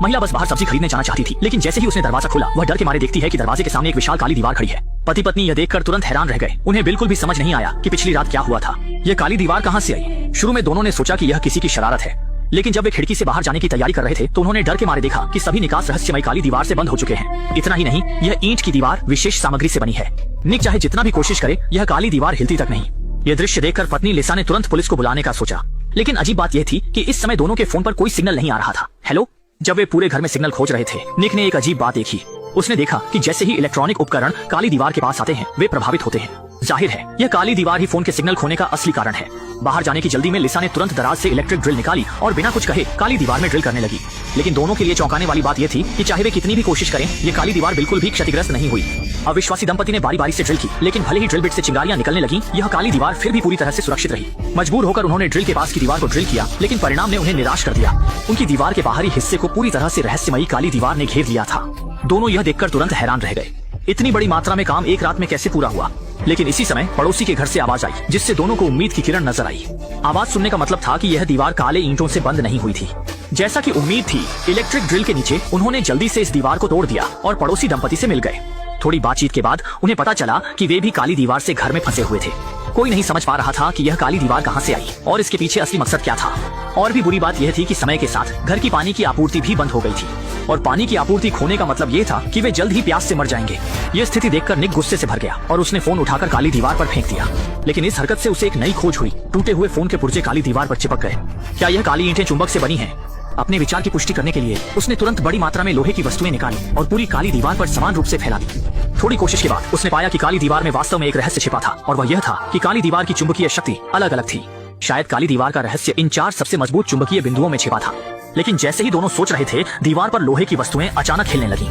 महिला बस बाहर सब्जी खरीदने जाना चाहती थी, लेकिन जैसे ही उसने दरवाजा खोला वह डर के मारे देखती है कि दरवाजे के सामने एक विशाल काली दीवार खड़ी है। पति पत्नी यह देखकर तुरंत हैरान रह गए। उन्हें बिल्कुल भी समझ नहीं आया कि पिछली रात क्या हुआ था। यह काली दीवार कहाँ से आई। शुरू में दोनों ने सोचा कि यह किसी की शरारत है, लेकिन जब वे खिड़की से बाहर जाने की तैयारी कर रहे थे तो उन्होंने डर के मारे देखा कि सभी निकास रहस्यमय काली दीवार से बंद हो चुके हैं। इतना ही नहीं, यह ईंट की दीवार विशेष सामग्री से बनी है। निक चाहे जितना भी कोशिश करे, यह काली दीवार हिलती तक नहीं। यह दृश्य देखकर पत्नी लिसा ने तुरंत पुलिस को बुलाने का सोचा, लेकिन अजीब बात यह थी कि इस समय दोनों के फोन पर कोई सिग्नल नहीं आ रहा था। हेलो। जब वे पूरे घर में सिग्नल खोज रहे थे, निक ने एक अजीब बात देखी। उसने देखा कि जैसे ही इलेक्ट्रॉनिक उपकरण काली दीवार के पास आते हैं वे प्रभावित होते हैं। जाहिर है यह काली दीवार ही फोन के सिग्नल खोने का असली कारण है। बाहर जाने की जल्दी में लिसा ने तुरंत दराज से इलेक्ट्रिक ड्रिल निकाली और बिना कुछ कहे काली दीवार में ड्रिल करने लगी। लेकिन दोनों के लिए चौंकाने वाली बात यह थी कि चाहे वे कितनी भी कोशिश करें, ये काली दीवार बिल्कुल भी क्षतिग्रस्त नहीं हुई। अविश्वासी दंपति ने बारी बारी से ड्रिल की, लेकिन भले ही ड्रिल बिट से चिंगारियां निकलने लगी, यह काली दीवार फिर भी पूरी तरह से सुरक्षित रही। मजबूर होकर उन्होंने ड्रिल के पास की दीवार को ड्रिल किया, लेकिन परिणाम ने उन्हें निराश कर दिया। उनकी दीवार के बाहरी हिस्से को पूरी तरह से रहस्यमयी काली दीवार ने घेर लिया था। दोनों यह देखकर तुरंत हैरान रह गए। इतनी बड़ी मात्रा में काम एक रात में कैसे पूरा हुआ। लेकिन इसी समय पड़ोसी के घर से आवाज आई, जिससे दोनों को उम्मीद की किरण नजर आई। आवाज सुनने का मतलब था कि यह दीवार काले ईंटों से बंद नहीं हुई थी। जैसा कि उम्मीद थी, इलेक्ट्रिक ड्रिल के नीचे उन्होंने जल्दी से इस दीवार को तोड़ दिया और पड़ोसी दंपति से मिल गए। थोड़ी बातचीत के बाद उन्हें पता चला कि वे भी काली दीवार से घर में फंसे हुए थे। कोई नहीं समझ पा रहा था कि यह काली दीवार कहां से आई और इसके पीछे असली मकसद क्या था। और भी बुरी बात यह थी कि समय के साथ घर की पानी की आपूर्ति भी बंद हो गई थी, और पानी की आपूर्ति खोने का मतलब ये था कि वे जल्द ही प्यास से मर जाएंगे। यह स्थिति देखकर निक गुस्से से भर गया और उसने फोन उठाकर काली दीवार पर फेंक दिया। लेकिन इस हरकत से उसे एक नई खोज हुई। टूटे हुए फोन के पुर्जे काली दीवार पर चिपक गए। क्या यह काली ईंटें चुंबक से बनी हैं? अपने विचार की पुष्टि करने के लिए उसने तुरंत बड़ी मात्रा में लोहे की वस्तुएं निकाली और पूरी काली दीवार पर समान रूप से फैला दी। थोड़ी कोशिश के बाद उसने पाया कि काली दीवार में वास्तव में एक रहस्य छिपा था, और वह यह था कि काली दीवार की चुंबकीय शक्ति अलग अलग थी। शायद काली दीवार का रहस्य इन 4 सबसे मजबूत चुंबकीय बिंदुओं में छिपा था। लेकिन जैसे ही दोनों सोच रहे थे, दीवार पर लोहे की वस्तुएं अचानक हिलने लगी।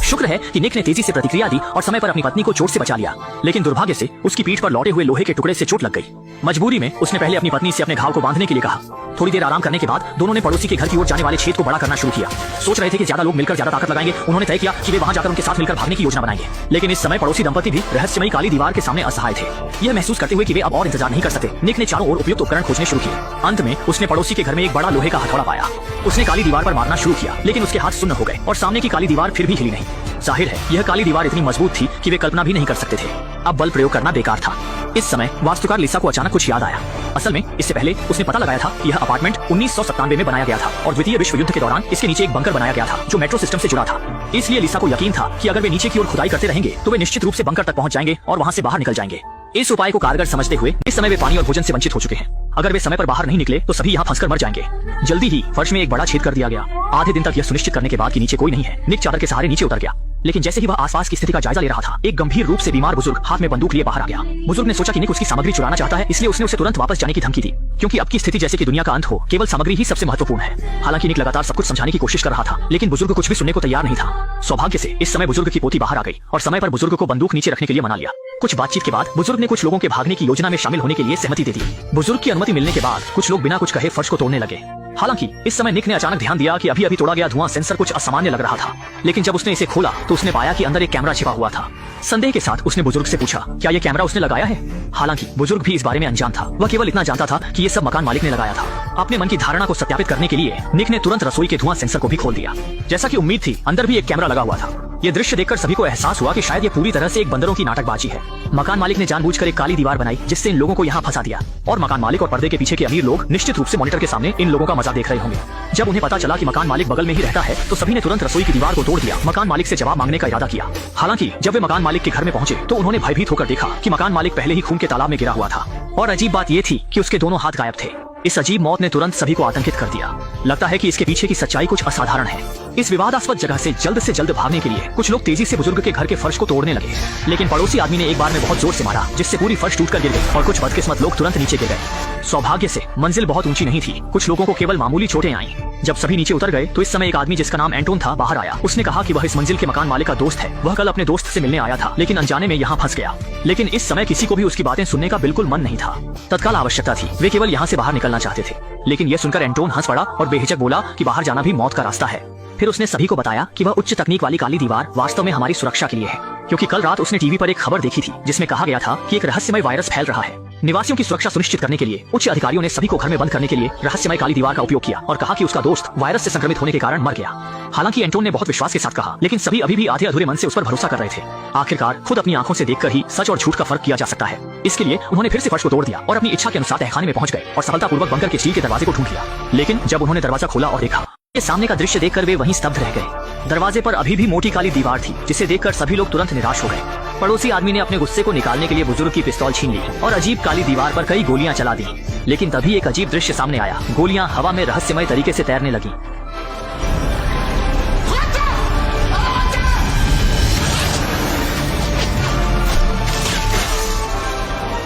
शुक्र है कि निक ने तेजी से प्रतिक्रिया दी और समय पर अपनी पत्नी को चोट से बचा लिया, लेकिन दुर्भाग्य से उसकी पीठ पर लौटे हुए लोहे के टुकड़े से चोट लग गई। मजबूरी में उसने पहले अपनी पत्नी से अपने घाव को बांधने के लिए कहा। थोड़ी देर आराम करने के बाद दोनों ने पड़ोसी के घर की ओर जाने वाले छेद को बड़ा करना शुरू किया। सोच रहे थे कि ज्यादा लोग मिलकर ज्यादा ताकत लगाएंगे। उन्होंने तय किया कि वे वहां जाकर उनके साथ मिलकर भागने की योजना बनाएंगे। लेकिन इस समय पड़ोसी दंपति भी रहस्यमयी काली दीवार के सामने असहाय थे। यह महसूस करते हुए कि वे अब और इंतजार नहीं कर सकते, निक ने चारों ओर उपयुक्त उपकरण खोजने शुरू किए। अंत में उसने पड़ोसी के घर में एक बड़ा लोहे का हथौड़ा पाया। उसने काली दीवार पर मारना शुरू किया, लेकिन उसके हाथ सुन्न हो गए और सामने की काली दीवार फिर भी हिली नहीं। जाहिर है यह काली दीवार इतनी मजबूत थी कि वे कल्पना भी नहीं कर सकते थे। अब बल प्रयोग करना बेकार था। इस समय वास्तुकार लिसा को अचानक कुछ याद आया। असल में इससे पहले उसने पता लगाया था कि यह अपार्टमेंट 1997 में बनाया गया था और द्वितीय विश्व युद्ध के दौरान इसके नीचे एक बंकर बनाया गया था जो मेट्रो सिस्टम से जुड़ा था। इसलिए लिसा को यकीन था कि अगर वे नीचे की ओर खुदाई करते रहेंगे तो वे निश्चित रूप से बंकर तक पहुंच जाएंगे और वहां से बाहर निकल जाएंगे। इस उपाय को कारगर समझते हुए इस समय वे पानी और भोजन से वंचित हो चुके हैं। अगर वे समय पर बाहर नहीं निकले तो सभी यहाँ फंसकर मर जाएंगे। जल्दी ही फर्श में एक बड़ा छेद कर दिया गया। आधे दिन तक यह सुनिश्चित करने के बाद कि नीचे कोई नहीं है, निक चादर के सहारे नीचे उतर गया। लेकिन जैसे ही वह आसपास की स्थिति का जायजा ले रहा था, एक गंभीर रूप से बीमार बुजुर्ग हाथ में बंदूक लिए बाहर आ गया। बुजुर्ग ने सोचा कि निक उसकी सामग्री चुराना चाहता है, इसलिए उसने उसे तुरंत वापस जाने की धमकी दी। क्योंकि अब की स्थिति जैसे कि दुनिया का अंत हो, केवल सामग्री ही सबसे महत्वपूर्ण है। हालांकि निक लगातार सब कुछ समझाने की कोशिश कर रहा था, लेकिन बुजुर्ग कुछ भी सुनने को तैयार नहीं था। सौभाग्य से इस समय बुजुर्ग की पोती बाहर आ गई और समय पर बुजुर्ग को बंदूक नीचे रखने के लिए मना लिया। कुछ बातचीत के बाद बुजुर्ग ने कुछ लोगों के भागने की योजना में शामिल होने के लिए सहमति दे दी। बुजुर्ग की अनुमति मिलने के बाद कुछ लोग बिना कुछ कहे फर्श को तोड़ने लगे। हालांकि इस समय निक ने अचानक ध्यान दिया कि अभी अभी तोड़ा गया धुआं सेंसर कुछ असामान्य लग रहा था। लेकिन जब उसने इसे खोला तो उसने पाया कि अंदर एक कैमरा छिपा हुआ था। संदेह के साथ उसने बुजुर्ग से पूछा, क्या यह कैमरा उसने लगाया है? हालांकि बुजुर्ग भी इस बारे में अनजान था। वह केवल इतना जानता था कि ये सब मकान मालिक ने लगाया था। अपने मन की धारणा को सत्यापित करने के लिए निक ने तुरंत रसोई के धुआं सेंसर को भी खोल दिया। जैसा कि उम्मीद थी, अंदर भी एक कैमरा लगा हुआ था। ये दृश्य देखकर सभी को एहसास हुआ कि शायद ये पूरी तरह से एक बंदरों की नाटकबाजी है। मकान मालिक ने जानबूझकर एक काली दीवार बनाई जिससे इन लोगों को यहाँ फंसा दिया, और मकान मालिक और पर्दे के पीछे के अमीर लोग निश्चित रूप से मॉनिटर के सामने इन लोगों का मजा देख रहे होंगे। जब उन्हें पता चला कि मकान मालिक बगल में ही रहता है तो सभी ने तुरंत रसोई की दीवार को तोड़ दिया, मकान मालिक से जवाब मांगने का इरादा किया। हालांकि जब वे मकान मालिक के घर में पहुंचे तो उन्होंने भयभीत होकर देखा कि मकान मालिक पहले ही खून के तालाब में गिरा हुआ था, और अजीब बात ये थी कि उसके दोनों हाथ गायब थे। इस अजीब मौत ने तुरंत सभी को आतंकित कर दिया। लगता है कि इसके पीछे की सच्चाई कुछ असाधारण है। इस विवादास्पद जगह से जल्द भागने के लिए कुछ लोग तेजी से बुजुर्ग के घर के फर्श को तोड़ने लगे, लेकिन पड़ोसी आदमी ने एक बार में बहुत जोर से मारा जिससे पूरी फर्श टूटकर गिर गई और कुछ बदकिस्मत लोग तुरंत नीचे गिर गए। सौभाग्य से मंजिल बहुत ऊंची नहीं थी, कुछ लोगों को केवल मामूली चोटें आईं। जब सभी नीचे उतर गए तो इस समय एक आदमी जिसका नाम एंटोन था बाहर आया। उसने कहा कि वह इस मंजिल के मकान मालिक का दोस्त है। वह कल अपने दोस्त से मिलने आया था, लेकिन अनजाने में यहाँ फंस गया। लेकिन इस समय किसी को भी उसकी बातें सुनने का बिल्कुल मन नहीं था। तत्काल आवश्यकता थी, वे केवल यहाँ से बाहर निकलना चाहते थे। लेकिन यह सुनकर एंटोन हंस पड़ा और बेहिचक बोला कि बाहर जाना भी मौत का रास्ता है। फिर उसने सभी को बताया कि वह उच्च तकनीक वाली काली दीवार वास्तव में हमारी सुरक्षा के लिए है, क्योंकि कल रात उसने टीवी पर एक खबर देखी थी जिसमें कहा गया था कि एक रहस्यमय वायरस फैल रहा है। निवासियों की सुरक्षा सुनिश्चित करने के लिए उच्च अधिकारियों ने सभी को घर में बंद करने के लिए रहस्यमय काली दीवार का उपयोग किया और कहा कि उसका दोस्त वायरस से संक्रमित होने के कारण मर गया। हालांकि एंटोन ने बहुत विश्वास के साथ कहा, लेकिन सभी अभी भी आधे अधूरे मन से उस पर भरोसा कर रहे थे। आखिरकार खुद अपनी आंखों से देखकर ही सच और झूठ का फर्क किया जा सकता है। इसके लिए उन्होंने फिर से फर्श को तोड़ दिया और अपनी इच्छा के अनुसार तहखाने में पहुंच गए और सफलतापूर्वक बंकर के स्टील के दरवाजे को ढूंढ लिया। लेकिन जब उन्होंने दरवाजा खोला और देखा, ये सामने का दृश्य देखकर वे वहीं स्तब्ध रह गए। दरवाजे पर अभी भी मोटी काली दीवार थी, जिसे देखकर सभी लोग तुरंत निराश हो गए। पड़ोसी आदमी ने अपने गुस्से को निकालने के लिए बुजुर्ग की पिस्तौल छीन ली और अजीब काली दीवार पर कई गोलियां चला दी। लेकिन तभी एक अजीब दृश्य सामने आया। गोलियां हवा में रहस्यमय तरीके से तैरने लगी।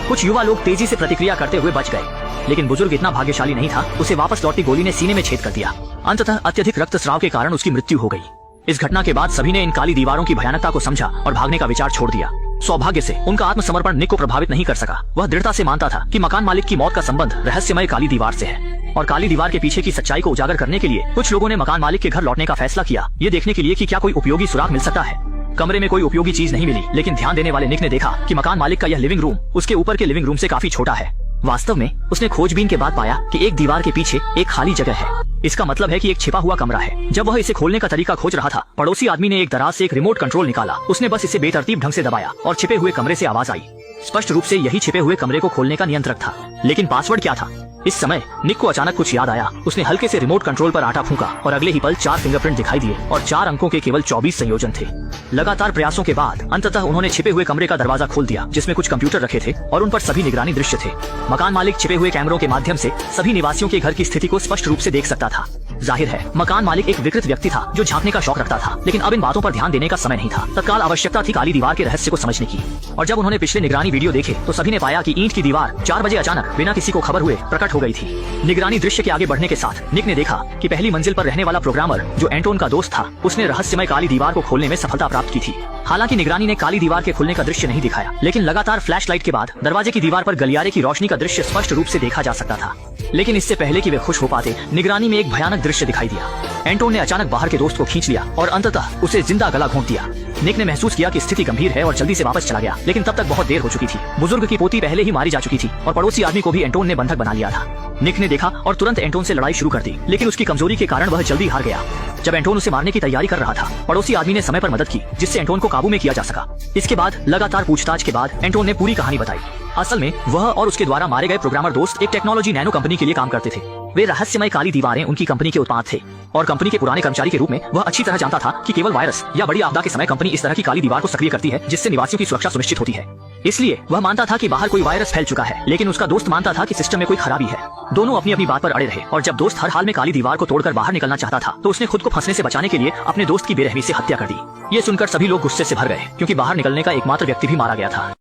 कुछ युवा लोग तेजी से प्रतिक्रिया करते हुए बच गए, लेकिन बुजुर्ग इतना भाग्यशाली नहीं था। उसे वापस लौटती गोली ने सीने में छेद कर दिया। अंततः अत्यधिक रक्तस्राव के कारण उसकी मृत्यु हो गई। इस घटना के बाद सभी ने इन काली दीवारों की भयानकता को समझा और भागने का विचार छोड़ दिया। सौभाग्य से उनका आत्मसमर्पण निक को प्रभावित नहीं कर सका। वह दृढ़ता से मानता था कि मकान मालिक की मौत का संबंध रहस्यमय काली दीवार से है और काली दीवार के पीछे की सच्चाई को उजागर करने के लिए कुछ लोगों ने मकान मालिक के घर लौटने का फैसला किया, ये देखने के लिए कि क्या कोई उपयोगी सुराग मिल सकता है। कमरे में कोई उपयोगी चीज नहीं मिली, लेकिन ध्यान देने वाले निक ने देखा कि मकान मालिक का यह लिविंग रूम उसके ऊपर के लिविंग रूम से काफी छोटा है। वास्तव में उसने खोजबीन के बाद पाया कि एक दीवार के पीछे एक खाली जगह है। इसका मतलब है कि एक छिपा हुआ कमरा है। जब वह इसे खोलने का तरीका खोज रहा था, पड़ोसी आदमी ने एक दराज से एक रिमोट कंट्रोल निकाला। उसने बस इसे बेतरतीब ढंग से दबाया और छिपे हुए कमरे से आवाज आई। स्पष्ट रूप से यही छिपे हुए कमरे को खोलने का नियंत्रक था। लेकिन पासवर्ड क्या था? इस समय निक को अचानक कुछ याद आया। उसने हल्के से रिमोट कंट्रोल पर आटा फूंका और अगले ही पल 4 फिंगरप्रिंट दिखाई दिए और 4 अंकों के केवल 24 संयोजन थे। लगातार प्रयासों के बाद अंततः उन्होंने छिपे हुए कमरे का दरवाजा खोल दिया, जिसमें कुछ कंप्यूटर रखे थे और उन पर सभी निगरानी दृश्य थे। मकान मालिक छिपे हुए कैमरों के माध्यम से सभी निवासियों के घर की स्थिति को स्पष्ट रूप से देख सकता था। जाहिर है मकान मालिक एक विकृत व्यक्ति था जो झांकने का शौक रखता था, लेकिन अब इन बातों पर ध्यान देने का समय नहीं था। तत्काल आवश्यकता थी काली दीवार के रहस्य को समझने की। और जब उन्होंने पिछले निगरानी वीडियो देखे तो सभी ने पाया कि ईंट की दीवार 4 बजे अचानक बिना किसी को खबर हुए प्रकट हो गई थी। निगरानी दृश्य के आगे बढ़ने के साथ निक ने देखा कि पहली मंजिल पर रहने वाला प्रोग्रामर जो एंटोन का दोस्त था, उसने रहस्यमय काली दीवार को खोलने में सफलता प्राप्त की थी। हालांकि निगरानी ने काली दीवार के खुलने का दृश्य नहीं दिखाया, लेकिन लगातार फ्लैशलाइट के बाद दरवाजे की दीवार पर गलियारे की रोशनी का दृश्य स्पष्ट रूप से देखा जा सकता था। लेकिन इससे पहले कि वे खुश हो पाते, निगरानी में एक भयानक दृश्य दिखाई दिया। एंटोन ने अचानक बाहर के दोस्त को खींच लिया और अंततः उसे जिंदा गला घोंट दिया। निक ने महसूस किया कि स्थिति गंभीर है और जल्दी से वापस चला गया, लेकिन तब तक बहुत देर हो चुकी थी। बुजुर्ग की पोती पहले ही मारी जा चुकी थी और पड़ोसी आदमी को भी एंटोन ने बंधक बना लिया था। निक ने देखा और तुरंत एंटोन से लड़ाई शुरू कर दी, लेकिन उसकी कमजोरी के कारण वह जल्दी हार गया। जब एंटोन उसे मारने की तैयारी कर रहा था, पड़ोसी आदमी ने समय पर मदद की, जिससे एंटोन को काबू में किया जा सका। इसके बाद लगातार पूछताछ के बाद एंटोन ने पूरी कहानी बताई। असल में वह और उसके द्वारा मारे गए प्रोग्रामर दोस्त एक टेक्नोलॉजी नैनो कंपनी के लिए काम करते थे। वे रहस्यमय काली दीवारें उनकी कंपनी के उत्पाद थे और कंपनी के पुराने कर्मचारी के रूप में वह अच्छी तरह जानता था कि केवल वायरस या बड़ी आपदा के समय कंपनी इस तरह की काली दीवार को सक्रिय करती है, जिससे निवासियों की सुरक्षा सुनिश्चित होती है। इसलिए वह मानता था कि बाहर कोई वायरस फैल चुका है, लेकिन उसका दोस्त मानता था कि सिस्टम में कोई खराबी है। दोनों अपनी अपनी बात पर अड़े रहे और जब दोस्त हर हाल में काली दीवार को तोड़कर बाहर निकलना चाहता था, तो उसने खुद को फंसने से बचाने के लिए अपने दोस्त की बेरहमी से हत्या कर दी। ये सुनकर सभी लोग गुस्से से भर गए, क्योंकि बाहर निकलने का एकमात्र व्यक्ति भी मारा गया था।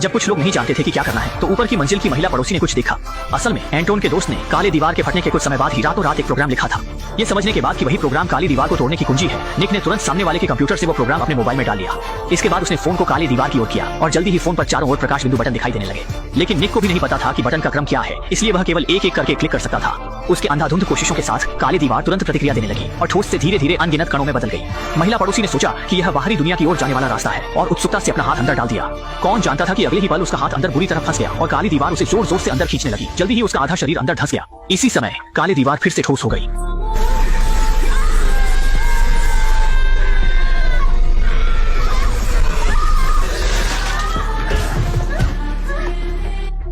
जब कुछ लोग नहीं जानते थे कि क्या करना है, तो ऊपर की मंजिल की महिला पड़ोसी ने कुछ देखा। असल में एंटोन के दोस्त ने काले दीवार के फटने के कुछ समय बाद ही रातों रात एक प्रोग्राम लिखा था। ये समझने के बाद कि वही प्रोग्राम काली दीवार को तोड़ने की कुंजी है, निक ने तुरंत सामने वाले के कंप्यूटर से वो प्रोग्राम अपने मोबाइल में डाल लिया। इसके बाद उसने फोन को काली दीवार की ओर किया और जल्दी ही फोन पर चारों ओर प्रकाश बिंदु बटन दिखाई देने लगे। लेकिन निक को भी नहीं पता था कि बटन का क्रम क्या है, इसलिए वह केवल एक एक करके क्लिक कर सकता था। उसके अंधाधुंध कोशिशों के साथ काली दीवार तुरंत प्रतिक्रिया देने लगी और ठोस से धीरे धीरे अनगिनत कणों में बदल गई। महिला पड़ोसी ने सोचा कि यह बाहरी दुनिया की ओर जाने वाला रास्ता है और उत्सुकता से अपना हाथ अंदर डाल दिया। कौन जानता था कि अगले ही पल उसका हाथ अंदर बुरी तरह फंस गया और काली दीवार उसे जोर जोर से अंदर खींचने लगी। जल्दी ही उसका आधा शरीर अंदर धंस गया। इसी समय काली दीवार फिर से ठोस हो गई।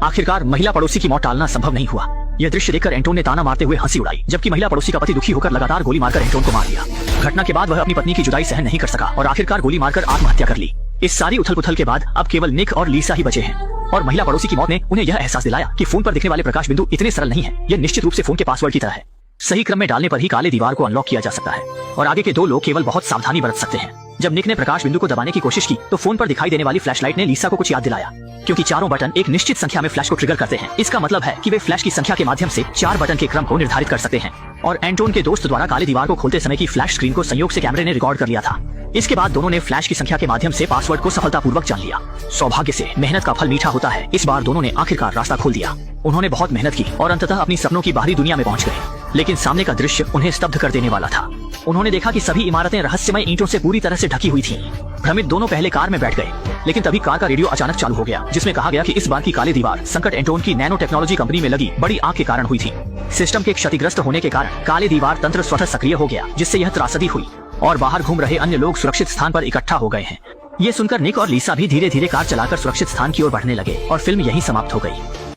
आखिरकार महिला पड़ोसी की मौत टालना संभव नहीं हुआ। यह दृश्य देखकर एंटोन ने ताना मारते हुए हंसी उड़ाई, जबकि महिला पड़ोसी का पति दुखी होकर लगातार गोली मारकर एंटोन को मार दिया। घटना के बाद वह अपनी पत्नी की जुदाई सहन नहीं कर सका और आखिरकार गोली मारकर आत्महत्या कर ली। इस सारी उथल पुथल के बाद अब केवल निक और लीसा ही बचे हैं और महिला पड़ोसी की मौत ने उन्हें यह एहसास दिलाया कि फोन पर दिखने वाले प्रकाश बिंदु इतने सरल नहीं है। यह निश्चित रूप से फोन के पासवर्ड की तरह है। सही क्रम में डालने पर ही काले दीवार को अनलॉक किया जा सकता है और आगे के 2 लोग केवल बहुत सावधानी बरत सकते हैं। जब निक ने प्रकाश बिंदु को दबाने की कोशिश की तो फोन पर दिखाई देने वाली फ्लैशलाइट ने लीसा को कुछ याद दिलाया, क्योंकि चारों बटन एक निश्चित संख्या में फ्लैश को ट्रिगर करते हैं। इसका मतलब है कि वे फ्लैश की संख्या के माध्यम से 4 बटन के क्रम को निर्धारित कर सकते हैं और एंटोन के दोस्त द्वारा काले दीवार को खोलते समय की फ्लैश स्क्रीन को संयोग से कैमरे ने रिकॉर्ड कर लिया था। इसके बाद दोनों ने फ्लैश की संख्या के माध्यम से पासवर्ड को सफलतापूर्वक जान लिया। सौभाग्य से मेहनत का फल मीठा होता है। इस बार दोनों ने आखिरकार रास्ता खोल दिया। उन्होंने बहुत मेहनत की और अंततः अपनी सपनों की बाहरी दुनिया में पहुंच गए, लेकिन सामने का दृश्य उन्हें स्तब्ध कर देने वाला था। उन्होंने देखा कि सभी इमारतें रहस्यमय ईंटों से पूरी तरह से ढकी हुई थीं। भ्रमित दोनों पहले कार में बैठ गए लेकिन तभी कार का रेडियो अचानक चालू हो गया, जिसमें कहा गया कि इस बार की काली दीवार संकट एंटोन की नैनो टेक्नोलॉजी कंपनी में लगी बड़ी आग के कारण हुई थी। सिस्टम के क्षतिग्रस्त होने के कारण काले दीवार तंत्र स्वतः सक्रिय हो गया, जिससे यह त्रासदी हुई और बाहर घूम रहे अन्य लोग सुरक्षित स्थान पर इकट्ठा हो गए हैं। ये सुनकर निक और लीसा भी धीरे धीरे कार चलाकर सुरक्षित स्थान की ओर बढ़ने लगे और फिल्म यहीं समाप्त हो गई।